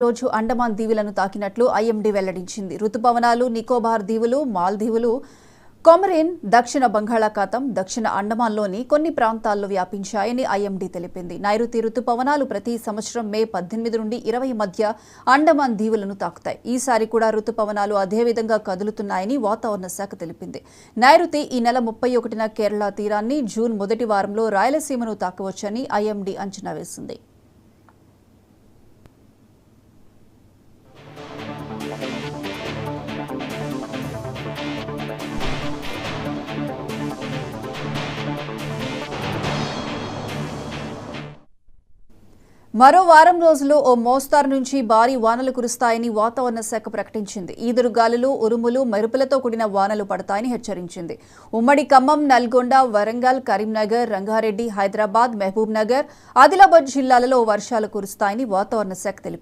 రోజు అండమాన్ దీవులను తాకినట్లు ఐఎండీ వెల్లడించింది. రుతుపవనాలు నికోబార్ దీవులు, మాల్దీవులు, కొమరిన్, దక్షిణ బంగాళాఖాతం, దక్షిణ అండమాన్లోని కొన్ని ప్రాంతాల్లో వ్యాపించాయని ఐఎండీ తెలిపింది. నైరుతి రుతుపవనాలు ప్రతి సంవత్సరం మే 18 నుండి 20 మధ్య అండమాన్ దీవులను తాకుతాయి. ఈసారి కూడా రుతుపవనాలు అదే విధంగా కదులుతున్నాయని వాతావరణ శాఖ తెలిపింది. నైరుతి ఈ నెల 31న కేరళ తీరాన్ని, జూన్ మొదటి వారంలో రాయలసీమను తాకవచ్చని ఐఎండీ అంచనా వేసింది. మరో వారం రోజులు ఓ మోస్తారు నుంచి భారీ వానలు కురుస్తాయని వాతావరణ శాఖ ప్రకటించింది. ఈదురుగాలులు, ఉరుములు, మెరుపులతో కూడిన వానలు పడతాయని హెచ్చరించింది. ఉమ్మడి ఖమ్మం, నల్గొండ, వరంగల్, కరీంనగర్, రంగారెడ్డి, హైదరాబాద్, మహబూబ్ నగర్, ఆదిలాబాద్ జిల్లాలలో వర్షాలు కురుస్తాయని వాతావరణ శాఖ తెలిపింది.